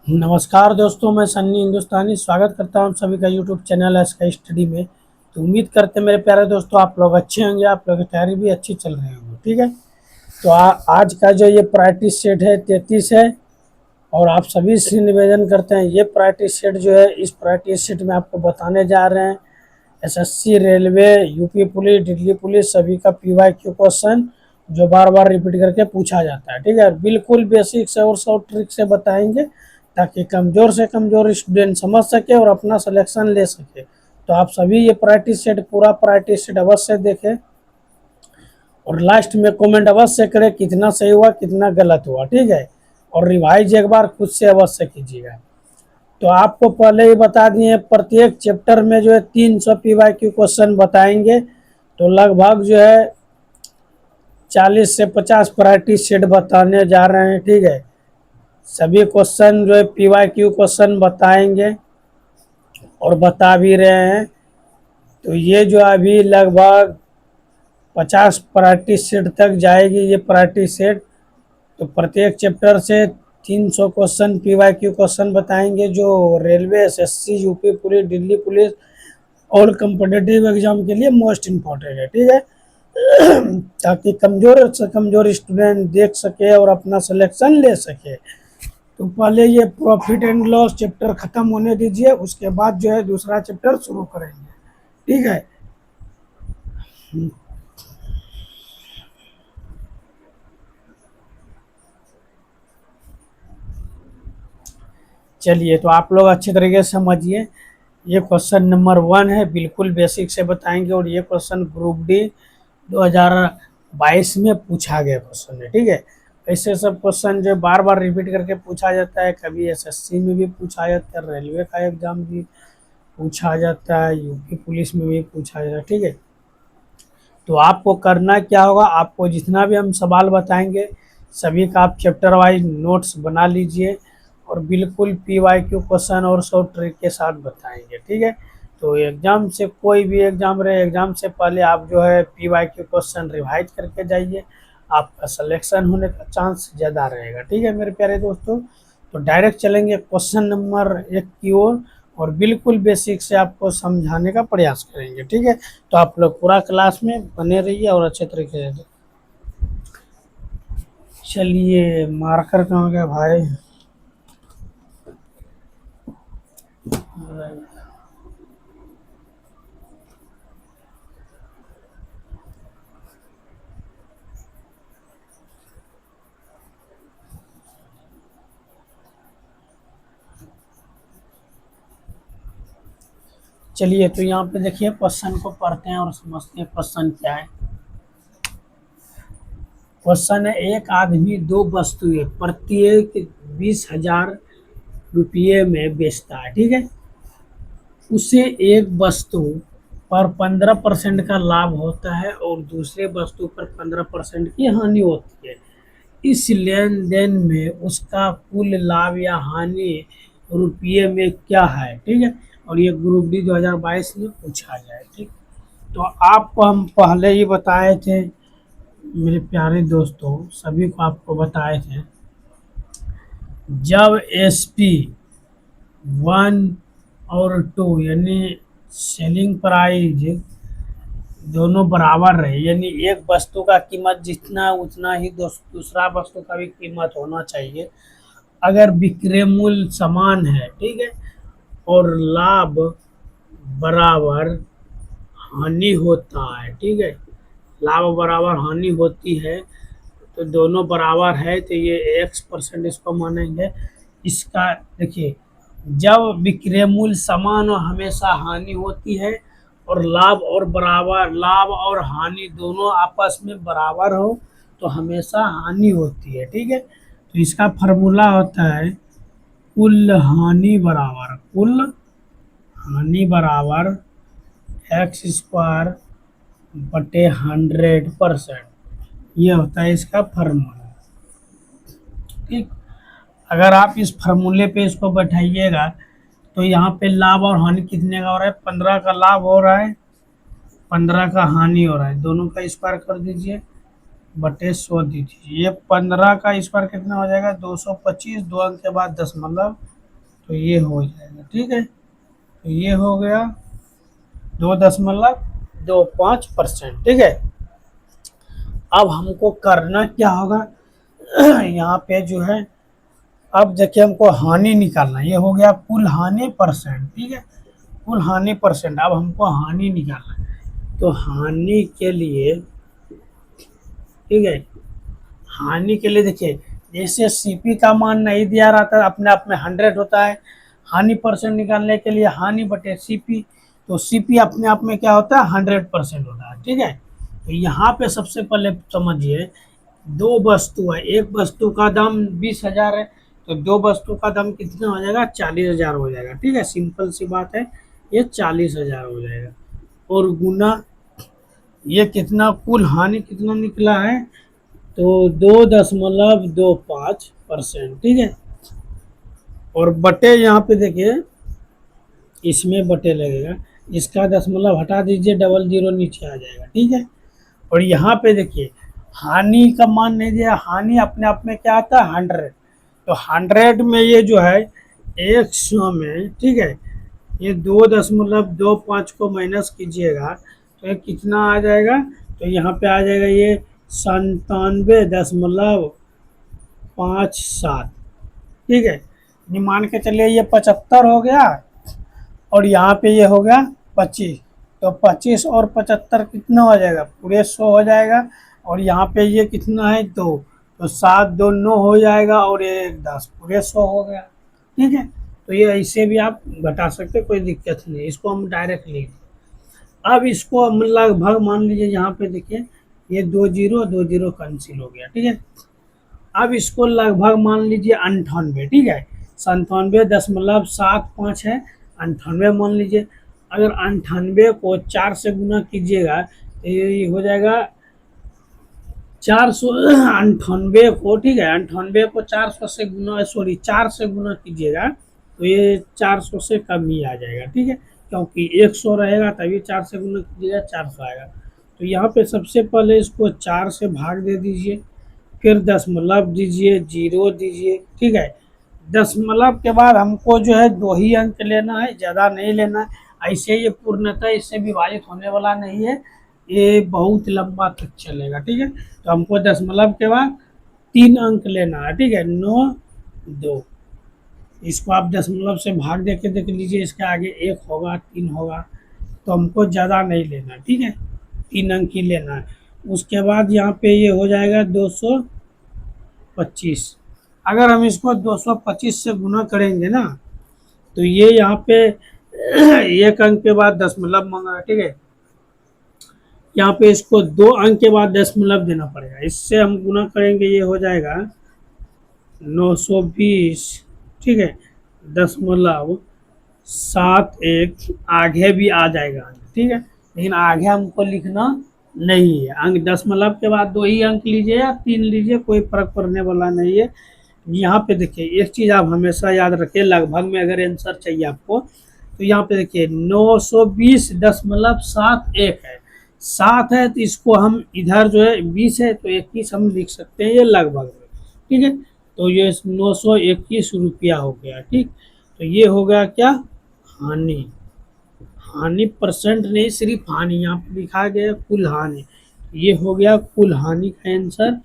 नमस्कार दोस्तों, मैं सन्नी हिंदुस्तानी स्वागत करता हूं सभी का यूट्यूब चैनल एसके स्टडी में। तो उम्मीद करते हैं मेरे प्यारे दोस्तों आप लोग अच्छे होंगे, आप लोग की तैयारी भी अच्छी चल रही होगी। ठीक है, तो आज का जो ये प्रायोरिटी सेट है 33 है। और आप सभी से निवेदन करते हैं, ये प्रायोरिटी सेट जो है, इस प्रायोरिटी सेट में आपको बताने जा रहे हैं SSC, railway, UP police, Delhi police सभी का पीवाईक्यू क्वेश्चन जो बार बार रिपीट करके पूछा जाता है। ठीक है, बिल्कुल बेसिक से और शॉर्ट ट्रिक से बताएंगे ताकि कमज़ोर से कमज़ोर स्टूडेंट समझ सके और अपना सिलेक्शन ले सके। तो आप सभी ये प्रायोरिटी सेट, पूरा प्रायोरिटी सेट अवश्य देखें और लास्ट में कमेंट अवश्य करें कितना सही हुआ कितना गलत हुआ। ठीक है, और रिवाइज एक बार खुद से अवश्य कीजिएगा। तो आपको पहले ही बता दिए, प्रत्येक चैप्टर में जो है 300 पीवाईक्यू क्वेश्चन बताएंगे। तो लगभग जो है 40 से 50 प्रायोरिटी सेट बताने जा रहे हैं। ठीक है, सभी क्वेश्चन जो है पीवाईक्यू क्वेश्चन बताएंगे और बता भी रहे हैं। तो ये जो अभी लगभग 50 प्रायोरिटी सेट तक जाएगी ये प्रायोरिटी सेट। तो प्रत्येक चैप्टर से 300 क्वेश्चन पीवाईक्यू क्वेश्चन बताएंगे जो railway, SSC, UP police, Delhi police और कम्पिटिटिव एग्जाम के लिए मोस्ट इम्पोर्टेंट है। ठीक है, ताकि कमज़ोर से कमज़ोर स्टूडेंट देख सके और अपना सिलेक्शन ले सके। तो पहले ये प्रॉफिट एंड लॉस चैप्टर ख़त्म होने दीजिए, उसके बाद जो है दूसरा चैप्टर शुरू करेंगे। ठीक है, चलिए तो आप लोग अच्छे तरीके से समझिए। ये क्वेश्चन नंबर 1 है, बिल्कुल बेसिक से बताएंगे। और ये क्वेश्चन ग्रुप डी 2022 में पूछा गया क्वेश्चन है। ठीक है, ऐसे सब क्वेश्चन जो बार बार रिपीट करके पूछा जाता है, कभी एसएससी में भी पूछा जाता है, रेलवे का एग्जाम भी पूछा जाता है, यूपी पुलिस में भी पूछा जाता है। ठीक है, तो आपको करना क्या होगा, आपको जितना भी हम सवाल बताएंगे सभी का आप चैप्टर वाइज नोट्स बना लीजिए और बिल्कुल पीवाईक्यू क्वेश्चन और शॉर्ट ट्रिक के साथ बताएंगे। ठीक है, तो एग्ज़ाम से कोई भी एग्ज़ाम रहे, एग्ज़ाम से पहले आप जो है पीवाईक्यू क्वेश्चन रिवाइज करके जाइए, आपका सिलेक्शन होने का चांस ज़्यादा रहेगा। ठीक है मेरे प्यारे दोस्तों, तो डायरेक्ट चलेंगे क्वेश्चन नंबर 1 की ओर और बिल्कुल बेसिक से आपको समझाने का प्रयास करेंगे। ठीक है, तो आप लोग पूरा क्लास में बने रहिए और अच्छे तरीके से। चलिए, मार्कर कहाँ गया भाई। चलिए, तो यहाँ पे देखिए क्वेश्चन को पढ़ते हैं और समझते हैं क्वेश्चन क्या है। क्वेश्चन है, एक आदमी दो वस्तुएं प्रत्येक 20,000 रुपये में बेचता है। ठीक है, उसे एक वस्तु पर 15% का लाभ होता है और दूसरे वस्तु पर 15% की हानि होती है। इस लेन देन में उसका कुल लाभ या हानि रुपये में क्या है। ठीक है, और ये ग्रुप डी 2022 में पूछा गया है। ठीक, तो आपको हम पहले ही बताए थे मेरे प्यारे दोस्तों, सभी को आपको बताए थे, जब एसपी 1 और 2 यानी सेलिंग प्राइस दोनों बराबर रहे, यानी एक वस्तु का कीमत जितना उतना ही दूसरा वस्तु का भी कीमत होना चाहिए। अगर विक्रय मूल्य समान है, ठीक है, और लाभ बराबर हानि होता है। ठीक है, लाभ बराबर हानि होती है तो दोनों बराबर है, तो ये x% इसको मानेंगे। इसका देखिए, जब विक्रय मूल्य समान और हमेशा हानि होती है और लाभ और हानि दोनों आपस में बराबर हो तो हमेशा हानि होती है। ठीक है, तो इसका फार्मूला होता है कुल हानि बराबर x² बटे 100%, ये होता है इसका फार्मूला। ठीक, अगर आप इस फार्मूले पे इसको बैठाइएगा तो यहाँ पे लाभ और हानि कितने का हो रहा है, 15 का लाभ हो रहा है, 15 का हानि हो रहा है, दोनों का स्क्वायर कर दीजिए बटे 100 दीजिए। ये 15 का स्क्वायर कितना हो जाएगा, 225, 2 अंक के बाद 10 मतलब तो ये हो जाएगा, ठीक है। तो ये हो गया 2.25%, ठीक है। अब हमको करना क्या होगा, यहाँ पे जो है, अब देखिए हमको हानि निकालना, ये हो गया कुल हानि परसेंट, ठीक है। कुल हानि परसेंट, अब हमको हानि निकालना है। तो हानि के लिए, ठीक है, हानि के लिए देखिए, जैसे सीपी का मान नहीं दिया रहता है, अपने आप में 100 होता है। हानि परसेंट निकालने के लिए हानि बटे सीपी, तो सीपी अपने आप में क्या होता है, 100% होता है, ठीक है। तो यहाँ पे सबसे पहले समझिए, दो वस्तु है, एक वस्तु का दाम 20,000 है, तो दो वस्तु का दाम कितना हो जाएगा, 40,000 हो जाएगा, ठीक है। सिंपल सी बात है, ये 40,000 हो जाएगा। और गुना ये कितना, कुल हानि कितना निकला है, तो 2.25%, ठीक है। और बटे यहाँ पे देखिए, इसमें बटे लगेगा, इसका दशमलव हटा दीजिए, डबल जीरो नीचे आ जाएगा, ठीक है। और यहाँ पे देखिए, हानि का मान नहीं दिया, हानि अपने आप में क्या आता है, 100। तो 100 में ये जो है 100 में, ठीक है, ये 2.25 को माइनस कीजिएगा, तो ये कितना आ जाएगा, तो यहाँ पे आ जाएगा ये 97.57, ठीक है। मान के चलिए ये 75 हो गया, और यहाँ पे ये हो गया 25, तो 25 और 75 कितना हो जाएगा, पूरे 100 हो जाएगा। और यहाँ पे ये कितना है, 2, तो 7 2 9 हो जाएगा, और ये 1 10, पूरे 100 हो गया, ठीक है। तो ये ऐसे भी आप घटा सकते, कोई दिक्कत नहीं, इसको हम डायरेक्ट लिख। अब इसको हम लगभग मान लीजिए, यहाँ पे देखिए, ये 2 जीरो कैंसिल हो गया, ठीक है। अब इसको लगभग मान लीजिए 98, ठीक है। 97.75 है, 98 मान लीजिए। अगर 98 को 4 से गुना कीजिएगा, तो ये हो जाएगा 498 को, ठीक है, 98 को 400 से गुना, सॉरी 4 से गुना कीजिएगा, तो ये 400 से कम ही आ जाएगा, ठीक है। क्योंकि 100 रहेगा, तभी 4 से गुना कीजिएगा, 400 आएगा। तो यहाँ पे सबसे पहले इसको 4 से भाग दे दीजिए, फिर दशमलव दीजिए, जीरो दीजिए, ठीक है। दशमलव के बाद हमको जो है 2 ही अंक लेना है, ज़्यादा नहीं लेना है। ऐसे ये पूर्णतः इससे विभाजित होने वाला नहीं है, ये बहुत लंबा तक चलेगा, ठीक है। तो हमको दशमलव के बाद 3 अंक लेना है, ठीक है, 9 2। इसको आप दशमलव से भाग दे के देख लीजिए, इसके आगे 1 होगा, 3 होगा, तो हमको ज़्यादा नहीं लेना, ठीक है, 3 अंक ही लेना है। उसके बाद यहाँ पे ये हो जाएगा 225। अगर हम इसको 225 से गुना करेंगे ना, तो ये यहाँ पे 1 अंक के बाद दशमलव मांगा, ठीक है। यहाँ पे इसको 2 अंक के बाद दशमलव देना पड़ेगा, इससे हम गुना करेंगे, ये हो जाएगा 920, ठीक है, दशमलव 71, आगे भी आ जाएगा, ठीक है। लेकिन आगे हमको लिखना नहीं है, अंक दशमलव के बाद 2 ही अंक लीजिए या 3 लीजिए, कोई फर्क पड़ने वाला नहीं है। यहाँ पे देखिए, एक चीज़ आप हमेशा याद रखिए, लगभग में अगर आंसर चाहिए आपको, तो यहाँ पे देखिए 920.71 है, 7 है, तो इसको हम इधर जो है 20 है, तो 21 हम लिख सकते हैं, ये लगभग में, ठीक है। तो ये 921 रुपया हो गया, ठीक। तो ये हो गया क्या, हानि। हानि परसेंट नहीं, सिर्फ हानि, यहाँ पे लिखा गया कुल हानि, ये हो गया कुल हानि का आंसर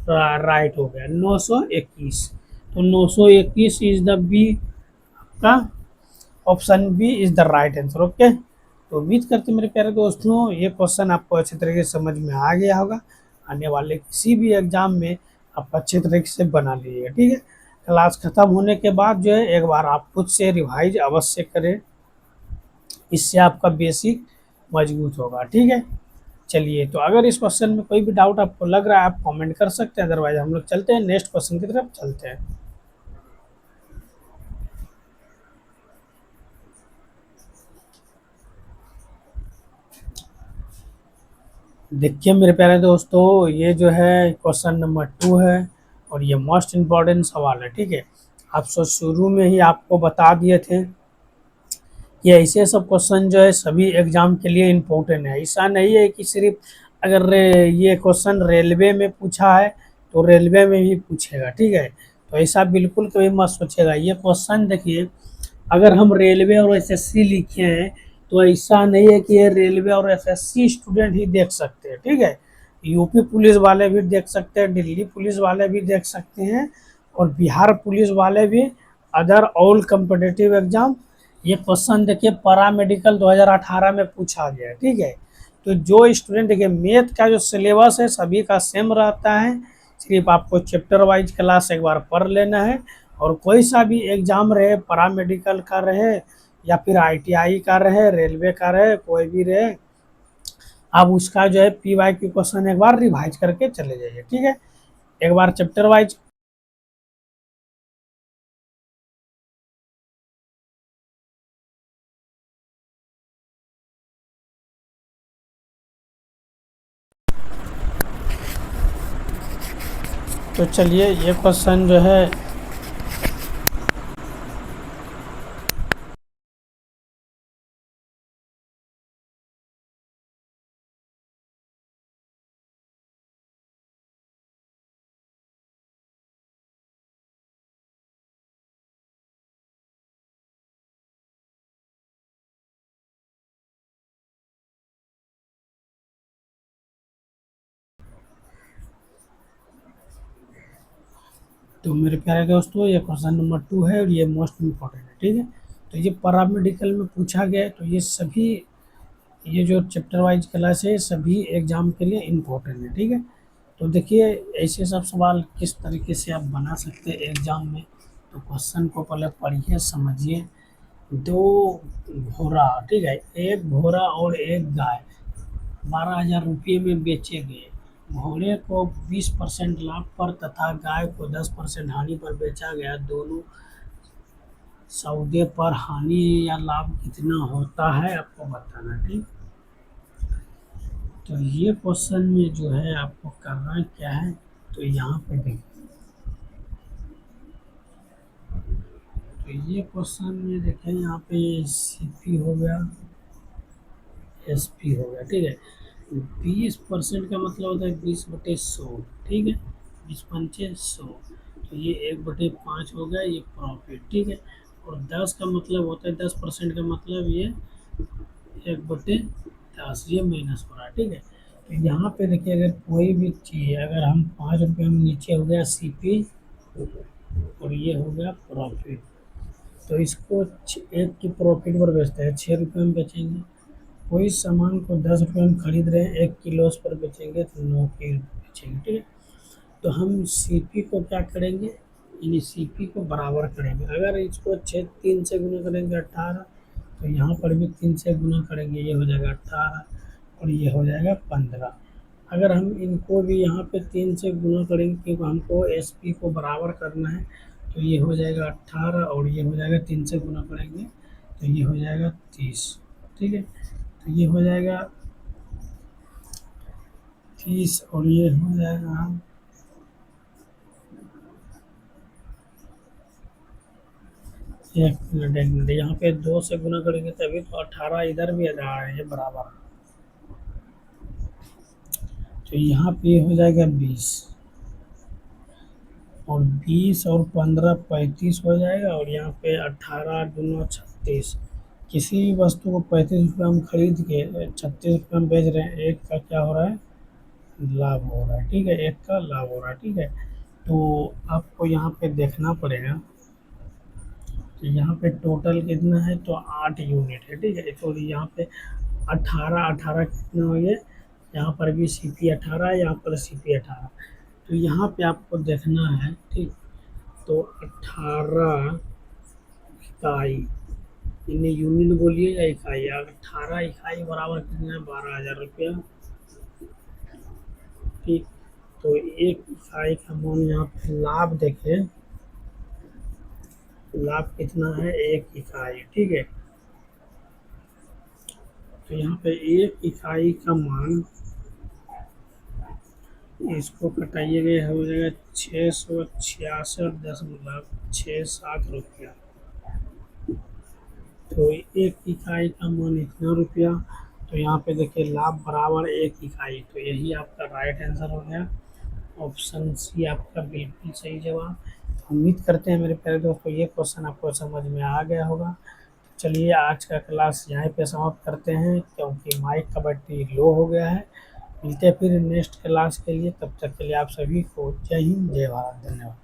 राइट हो गया 921। तो 921 इज द बी का, option B is the right answer, okay. तो उम्मीद करते मेरे प्यारे दोस्तों, ये क्वेश्चन आपको अच्छी तरीके से समझ में आ गया होगा। आने वाले किसी भी एग्जाम में आप अच्छे तरीके से बना लीजिएगा, ठीक है। क्लास खत्म होने के बाद जो है एक बार आप खुद से रिवाइज अवश्य करें, इससे आपका बेसिक मजबूत होगा, ठीक है। चलिए, तो अगर इस क्वेश्चन में कोई भी डाउट आपको लग रहा है, आप कमेंट कर सकते हैं, अदरवाइज हम लोग चलते हैं नेक्स्ट क्वेश्चन की तरफ चलते हैं। देखिए मेरे प्यारे दोस्तों, ये जो है क्वेश्चन नंबर 2 है, और ये मोस्ट इम्पॉर्टेंट सवाल है, ठीक है। आप शुरू में ही आपको बता दिए थे कि ऐसे सब क्वेश्चन जो है सभी एग्जाम के लिए इम्पोर्टेंट है। ऐसा नहीं है कि सिर्फ अगर ये क्वेश्चन रेलवे में पूछा है तो रेलवे में ही पूछेगा, ठीक है। तो ऐसा बिल्कुल कभी मत सोचेगा। ये क्वेश्चन देखिए, अगर हम रेलवे और एसएससी लिखे हैं तो ऐसा नहीं है कि ये रेलवे और एसएससी स्टूडेंट ही देख सकते हैं, ठीक है। यूपी पुलिस वाले भी देख सकते हैं, दिल्ली पुलिस वाले भी देख सकते हैं, और बिहार पुलिस वाले भी, अदर ऑल कम्पिटिटिव एग्जाम। ये क्वेश्चन देखिए पैरामेडिकल 2018 में पूछा गया है, ठीक है। तो जो स्टूडेंट, देखिए मैथ का जो सिलेबस है सभी का सेम रहता है, सिर्फ आपको चैप्टर वाइज क्लास एक बार पढ़ लेना है। और कोई सा भी एग्ज़ाम रहे, पैरामेडिकल का रहे या फिर आईटीआई का रहे, रेलवे का रहे, कोई भी रहे, आप उसका जो है पीवाईक्यू क्वेश्चन एक बार रिवाइज करके चले जाइए, ठीक है। एक बार चैप्टर वाइज। तो चलिए ये क्वेश्चन जो है, तो मेरे प्यारे दोस्तों ये क्वेश्चन नंबर 2 है और ये मोस्ट इम्पोर्टेंट है, ठीक है। तो ये पैरामेडिकल में पूछा गया है, तो ये सभी, ये जो चैप्टर वाइज क्लास है सभी एग्जाम के लिए इम्पोर्टेंट है, ठीक है। तो देखिए ऐसे सब सवाल किस तरीके से आप बना सकते हैं एग्जाम में। तो क्वेश्चन को पहले पढ़िए, समझिए। दो घोड़ा, ठीक है, एक घोड़ा और एक गाय 12,000 रुपये में बेचे गए। घोड़े को 20% लाभ पर तथा गाय को 10% हानि पर बेचा गया। दोनों सौदे पर हानि या लाभ कितना होता है आपको बताना, ठीक। तो ये क्वेश्चन में जो है आपको करना क्या है, तो यहाँ पे देखिए, तो ये क्वेश्चन में देखें यहाँ पे सीपी हो गया, एसपी हो गया, ठीक है। 20% का मतलब होता है 20/100, ठीक है, 20×100। तो ये 1/5 हो गया, ये प्रॉफिट, ठीक है। और 10 का मतलब होता है, 10% का मतलब ये 1/10, ये माइनस हो रहा है, ठीक है। तो यहाँ पे देखिए, अगर कोई भी चीज़, अगर हम 5 रुपये में, नीचे हो गया सीपी और ये हो गया प्रॉफिट, तो इसको एक की प्रॉफिट पर बेचते हैं, 6 रुपये में बेचेंगे। कोई सामान को 10 रुपये में खरीद रहे हैं, 1 किलो पर बेचेंगे तो 9 की बेचेंगे, ठीक है। तो हम सीपी को क्या करेंगे, यानी सीपी को बराबर करेंगे। अगर इसको 3 से गुना करेंगे 18, तो यहाँ पर भी 3 से गुना करेंगे, ये हो जाएगा 18 और ये हो जाएगा 15। अगर हम इनको भी यहाँ पे 3 से गुना करेंगे, क्योंकि हमको एसपी को बराबर करना है, तो ये हो जाएगा 18 और ये हो जाएगा 3 से गुना करेंगे तो ये हो जाएगा 30, ठीक है। तो ये हो जाएगा 30 और ये हो जाएगा, एक मिनट, यहाँ पे 2 से गुना करेंगे तभी तो 18 इधर भी आ रहा है, ये बराबर। तो यहाँ पे हो जाएगा 20 और 20 और 15 35 हो जाएगा, और यहाँ पे 18 दूना 36। किसी भी वस्तु को 35 रुपये हम खरीद के 36 रुपये में बेच रहे हैं, एक का क्या हो रहा है, लाभ हो रहा है, ठीक है, एक का लाभ हो रहा है, ठीक है। तो आपको यहाँ पे देखना पड़ेगा कि यहाँ पे टोटल कितना है, तो 8 यूनिट है, ठीक है। तो यहाँ पे 18 18 कितना हो गया, यहाँ पर भी सीपी 18, यहाँ पर सीपी 18। तो यहाँ पे आपको देखना है, ठीक। तो 18 इकाई, इन्हें यूनिट बोलिए या इकाई, 18 इकाई बराबर कितना है, 12,000 रुपया, ठीक। तो एक इकाई का मान, यहाँ पे लाभ देखें, लाभ कितना है, 1 इकाई, ठीक है। तो यहाँ पे 1 इकाई का मान, इसको कटाइएगा, हो जाएगा 666.67 रुपया। तो 1 इकाई का मान इतना रुपया। तो यहाँ पे देखिए लाभ बराबर 1 इकाई, तो यही आपका राइट आंसर हो गया, ऑप्शन सी आपका बिल्कुल सही जवाब। उम्मीद करते हैं मेरे प्यारे दोस्तों ये क्वेश्चन आपको समझ में आ गया होगा। चलिए आज का क्लास यहीं पे समाप्त करते हैं, क्योंकि माइक का बैटरी लो हो गया है। मिलते हैं फिर नेक्स्ट क्लास के लिए, तब तक के लिए आप सभी को जय हिंद, जय भारत, धन्यवाद।